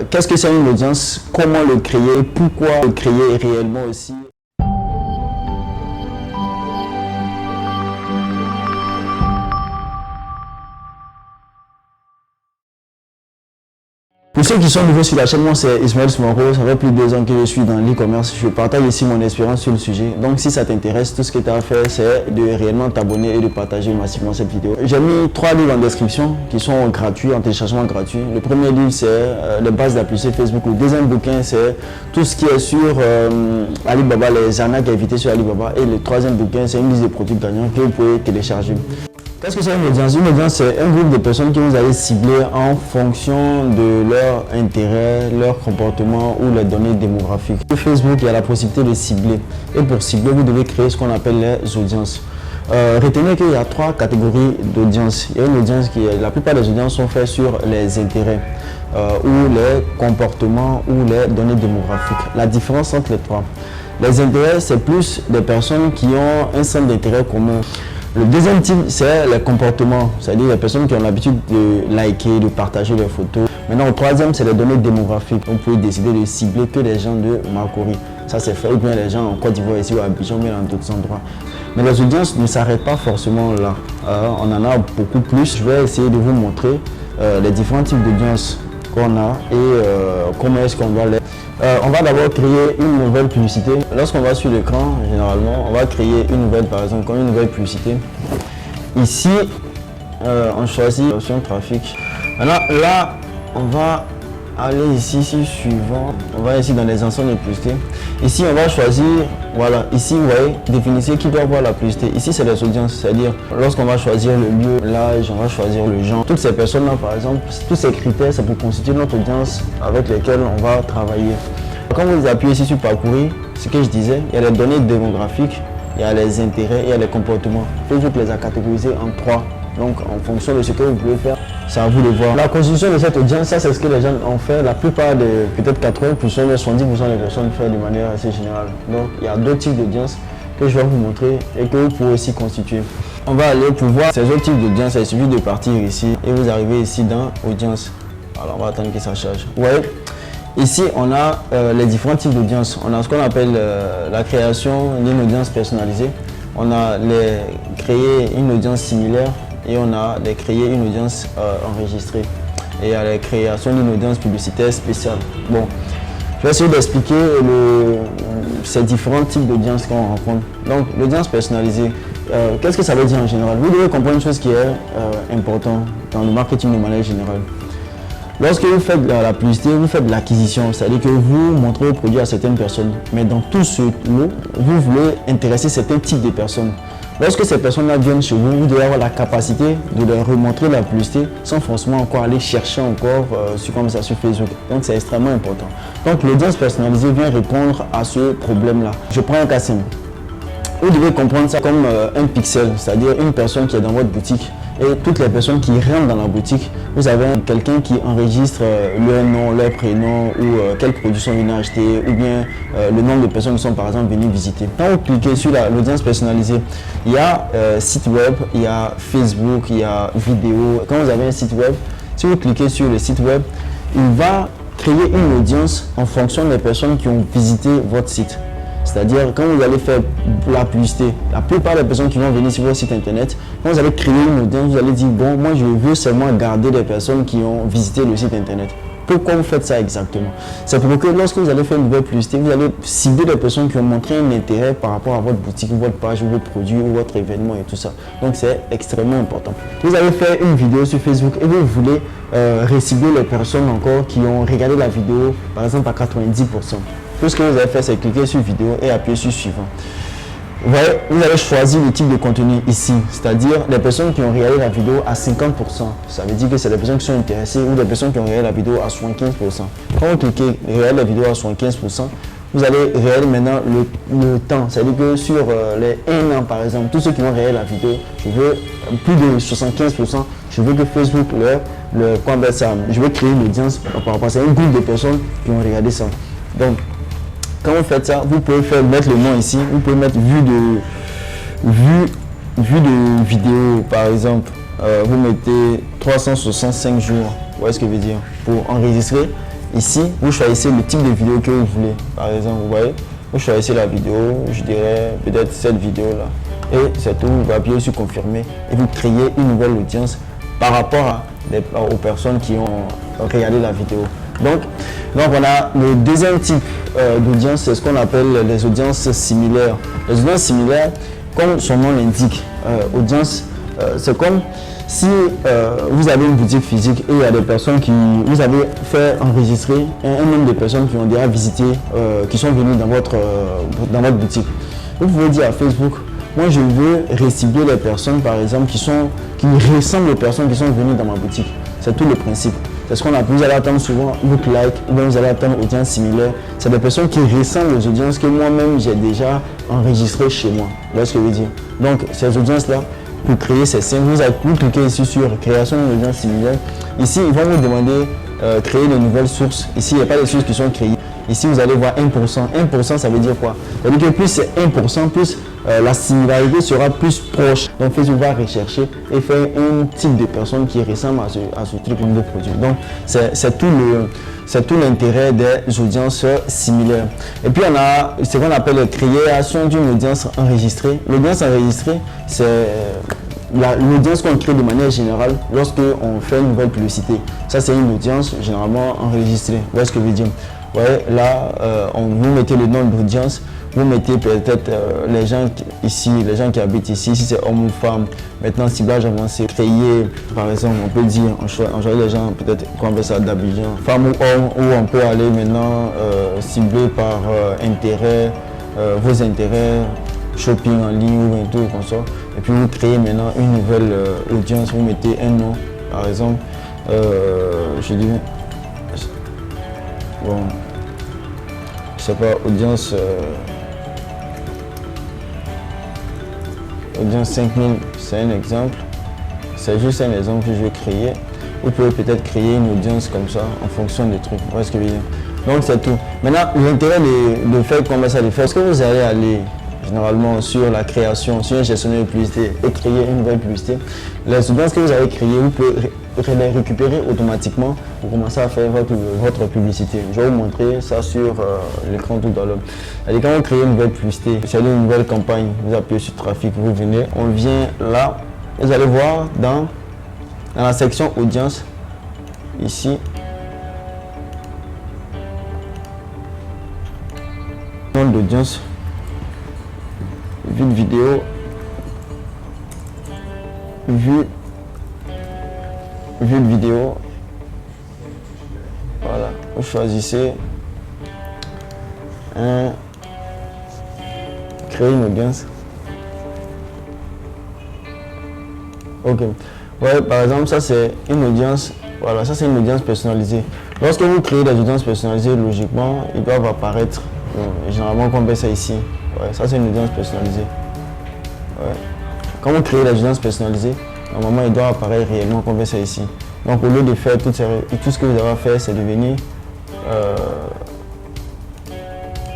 Qu'est-ce que c'est une audience? Comment le créer? Pourquoi le créer réellement aussi? Pour ceux qui sont nouveaux sur la chaîne, moi c'est Ismaël Soumaoro, ça fait plus de 2 ans que je suis dans l'e-commerce. Je partage ici mon expérience sur le sujet. Donc si ça t'intéresse, tout ce que tu as à faire, c'est de réellement t'abonner et de partager massivement cette vidéo. J'ai mis 3 livres en description qui sont gratuits, en téléchargement gratuit. Le premier livre c'est les bases de la publicité Facebook. Le deuxième bouquin c'est tout ce qui est sur Alibaba, les arnaques à éviter sur Alibaba. Et le troisième bouquin c'est une liste de produits gagnants que vous pouvez télécharger. Qu'est-ce que c'est une audience? Une audience, c'est un groupe de personnes que vous allez cibler en fonction de leur intérêt, leur comportement ou les données démographiques. Sur Facebook, il y a la possibilité de cibler. Et pour cibler, vous devez créer ce qu'on appelle les audiences. Retenez qu'il y a 3 catégories d'audience. Il y a une audience la plupart des audiences sont faites sur les intérêts ou les comportements ou les données démographiques. La différence entre les 3. Les intérêts, c'est plus des personnes qui ont un centre d'intérêt commun. Le deuxième type, c'est les comportements, c'est-à-dire les personnes qui ont l'habitude de liker, de partager leurs photos. Maintenant, le troisième, c'est les données démographiques. Vous pouvez décider de cibler que les gens de Makori. Ça, c'est fait, ou bien les gens en Côte d'Ivoire, ici, ou à Abidjan, mais dans d'autres endroits. Mais les audiences ne s'arrêtent pas forcément là. On en a beaucoup plus. Je vais essayer de vous montrer les différents types d'audiences qu'on a et comment est-ce qu'on va les... on va d'abord créer une nouvelle publicité. Lorsqu'on va sur l'écran, généralement, on va créer une nouvelle, par exemple, comme une nouvelle publicité. Ici, on choisit l'option trafic. Maintenant, là, on va aller ici, suivant. On va ici dans les ensembles de publicité. Ici, on va choisir, voilà, ici, vous voyez, définissez qui doit voir la publicité. Ici, c'est les audiences, c'est-à-dire, lorsqu'on va choisir le lieu, l'âge, on va choisir le genre. Toutes ces personnes-là, par exemple, tous ces critères, c'est pour constituer notre audience avec lesquelles on va travailler. Quand vous appuyez ici sur parcourir, ce que je disais, il y a les données démographiques, il y a les intérêts et il y a les comportements. Facebook les a catégorisés en 3. Donc, en fonction de ce que vous pouvez faire, c'est à vous de voir. La constitution de cette audience, ça c'est ce que les gens ont fait. La plupart des, peut-être 80%, mais 70% des personnes font de manière assez générale. Donc, il y a d'autres types d'audience que je vais vous montrer et que vous pouvez aussi constituer. On va aller pour voir ces autres types d'audience. Il suffit de partir ici et vous arrivez ici dans audience. Alors, on va attendre que ça charge. Vous voyez, ici, on a les différents types d'audience. On a ce qu'on appelle la création d'une audience personnalisée. On a créer une audience similaire. Et on a créé une audience enregistrée et à la création d'une audience publicitaire spéciale. Bon, je vais essayer d'expliquer ces différents types d'audience qu'on rencontre. Donc, l'audience personnalisée, qu'est-ce que ça veut dire en général? Vous devez comprendre une chose qui est importante dans le marketing de manière générale. Lorsque vous faites la publicité, vous faites de l'acquisition, c'est-à-dire que vous montrez vos produits à certaines personnes. Mais dans tout ce lot, vous voulez intéresser certains types de personnes. Lorsque ces personnes-là viennent chez vous, vous devez avoir la capacité de leur remontrer la publicité sans forcément encore aller chercher encore comme ça sur Facebook. Donc c'est extrêmement important. Donc l'audience personnalisée vient répondre à ce problème-là. Je prends un cas simple. Vous devez comprendre ça comme un pixel, c'est-à-dire une personne qui est dans votre boutique. Et toutes les personnes qui rentrent dans la boutique, vous avez quelqu'un qui enregistre leur nom, leur prénom ou quels produits sont venus acheter ou bien le nombre de personnes qui sont par exemple venues visiter. Quand vous cliquez sur l'audience personnalisée, il y a site web, il y a Facebook, il y a vidéo. Quand vous avez un site web, si vous cliquez sur le site web, il va créer une audience en fonction des personnes qui ont visité votre site. C'est-à-dire, quand vous allez faire la publicité, la plupart des personnes qui vont venir sur votre site internet, quand vous allez créer une audience, vous allez dire, bon, moi je veux seulement garder des personnes qui ont visité le site internet. Pourquoi vous faites ça exactement? C'est pour que lorsque vous allez faire une nouvelle publicité, vous allez cibler des personnes qui ont montré un intérêt par rapport à votre boutique, votre page, ou votre produit, ou votre événement et tout ça. Donc c'est extrêmement important. Vous allez faire une vidéo sur Facebook et vous voulez recibler les personnes encore qui ont regardé la vidéo, par exemple à 90%. Tout ce que vous allez faire, c'est cliquer sur vidéo et appuyer sur suivant. Vous voyez, vous allez choisir le type de contenu ici, c'est-à-dire les personnes qui ont regardé la vidéo à 50%. Ça veut dire que c'est les personnes qui sont intéressées ou des personnes qui ont regardé la vidéo à 75%. Quand vous cliquez regarder la vidéo à 75%, vous allez regarder maintenant le temps. C'est-à-dire que sur les 1 an par exemple, tous ceux qui vont regarder la vidéo, je veux plus de 75%, je veux que Facebook je veux créer une audience par rapport à ça, un groupe de personnes qui ont regardé ça. Donc, quand vous faites ça, vous pouvez mettre le nom ici, vous pouvez mettre vue de vidéo par exemple, vous mettez 365 jours, vous voyez ce que je veux dire, pour enregistrer Ici, vous choisissez le type de vidéo que vous voulez. Par exemple, vous voyez, vous choisissez la vidéo, je dirais peut-être cette vidéo-là. Et c'est tout, vous appuyez sur confirmer et vous créez une nouvelle audience par rapport aux personnes qui ont regardé la vidéo. Donc on a le deuxième type d'audience, c'est ce qu'on appelle les audiences similaires. Les audiences similaires, comme son nom l'indique, c'est comme si vous avez une boutique physique et il y a des personnes vous avez fait enregistrer un nombre de personnes qui ont déjà visité, qui sont venues dans votre boutique. Vous pouvez dire à Facebook, moi je veux recibler les personnes par exemple qui ressemblent aux personnes qui sont venues dans ma boutique. C'est tout le principe. C'est ce qu'on appelle, vous allez attendre souvent look like, ou bien vous allez attendre audience similaire. C'est des personnes qui ressemblent aux audiences que moi-même j'ai déjà enregistrées chez moi. Vous voyez ce que je veux dire? Donc ces audiences-là, pour créer ces scènes, vous cliquez ici sur création d'une audience similaire. Ici, ils vont vous demander créer de nouvelles sources. Ici, il n'y a pas de sources qui sont créées. Ici, vous allez voir 1%. 1%, ça veut dire quoi? Ça veut dire que plus c'est 1%, plus la similarité sera plus proche. Donc, Facebook va rechercher et faire un type de personne qui ressemble à ce truc de produit. Donc, c'est tout l'intérêt des audiences similaires. Et puis, on a ce qu'on appelle la création d'une audience enregistrée. L'audience enregistrée, c'est l'audience qu'on crée de manière générale lorsque on fait une nouvelle publicité. Ça, c'est une audience généralement enregistrée. Vous voyez ce que je veux dire? Ouais, là, vous mettez le nom de l'audience, vous mettez peut-être les gens ici, les gens qui habitent ici, si c'est homme ou femme. Maintenant, ciblage avancé, créer, par exemple, on peut dire, on choisit les gens, peut-être qu'on appelle ça d'Abidjan, femme ou homme, où on peut aller maintenant cibler par intérêt, vos intérêts, shopping en ligne ou tout comme ça. Et puis vous créez maintenant une nouvelle audience, vous mettez un nom, par exemple, je dis, bon, je sais pas, audience 5000, c'est un exemple, c'est juste un exemple que je vais créer. Vous pouvez peut-être créer une audience comme ça en fonction des trucs, vous voyez ce que je veux dire. Donc c'est tout. Maintenant, l'intérêt de faire comme ça, est-ce que vous allez aller généralement sur la création, sur un gestionnaire de publicité et créer une nouvelle publicité? Les audiences que vous avez créées, vous pouvez les récupérer automatiquement pour commencer à faire votre publicité. Je vais vous montrer ça sur l'écran tout à l'heure. Et quand vous créez une nouvelle publicité, c'est une nouvelle campagne, vous appuyez sur trafic, vous venez, on vient là, vous allez voir dans la section audience, ici, nom d'audience, vue de vidéo, vue de vidéo, voilà, vous choisissez créer une audience. Ok, ouais, par exemple, ça c'est une audience, voilà, ça c'est une audience personnalisée. Lorsque vous créez des audiences personnalisées, logiquement, ils doivent apparaître, généralement on met ça ici. Ouais, ça c'est une audience personnalisée. Ouais. Quand vous créez la audience personnalisée, normalement il doit apparaître réellement comme ça ici. Donc au lieu de faire tout ce que vous avez à faire, c'est de venir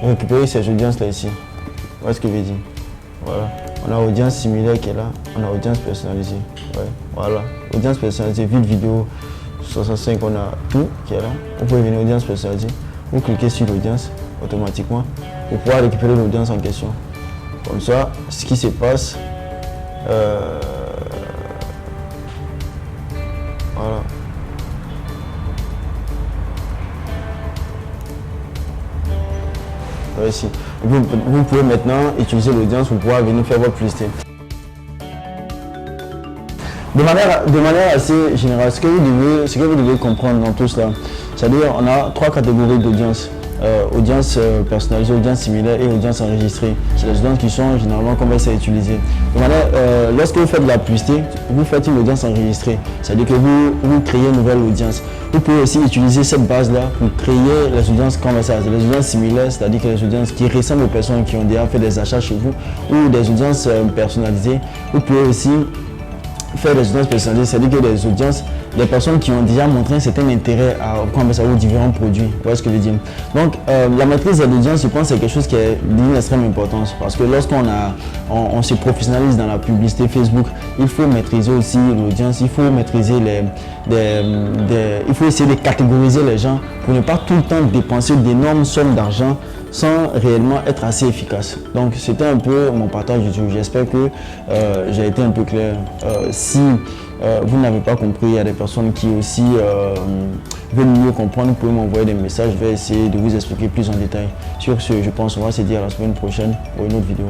récupérer ces audiences là ici. Vous voyez ce que je veux dire? Voilà. On a audience similaire qui est là, on a audience personnalisée. Ouais. Voilà. Audience personnalisée, vue de vidéo 65, on a tout qui est là. Vous pouvez venir audience personnalisée. Vous cliquez sur l'audience automatiquement pour pouvoir récupérer l'audience en question. Comme ça, ce qui se passe, voilà. Ici. Vous pouvez maintenant utiliser l'audience pour pouvoir venir faire votre publicité. De manière assez générale, ce que vous devez comprendre dans tout cela, c'est-à-dire on a 3 catégories d'audience. Audience personnalisée, audience similaire et audience enregistrée. C'est les audiences qui sont généralement qu'on va essayer d'utiliser. Lorsque vous faites de la publicité, vous faites une audience enregistrée. C'est-à-dire que vous créez une nouvelle audience. Vous pouvez aussi utiliser cette base-là pour créer les audiences conversales. Les audiences similaires, c'est-à-dire que les audiences qui ressemblent aux personnes qui ont déjà fait des achats chez vous ou des audiences personnalisées. Vous pouvez aussi faire des audiences personnalisées, c'est-à-dire que des audiences, des personnes qui ont déjà montré un certain intérêt aux différents produits. Vous voyez ce que je veux dire? Donc, la maîtrise de l'audience, je pense que c'est quelque chose qui est d'une extrême importance parce que lorsqu'on on se professionnalise dans la publicité Facebook, il faut maîtriser aussi l'audience, il faut maîtriser il faut essayer de catégoriser les gens pour ne pas tout le temps dépenser d'énormes sommes d'argent sans réellement être assez efficace. Donc c'était un peu mon partage du jour. J'espère que j'ai été un peu clair. Si vous n'avez pas compris, il y a des personnes qui aussi veulent mieux comprendre, vous pouvez m'envoyer des messages, je vais essayer de vous expliquer plus en détail. Sur ce, je pense qu'on va se dire à la semaine prochaine pour une autre vidéo.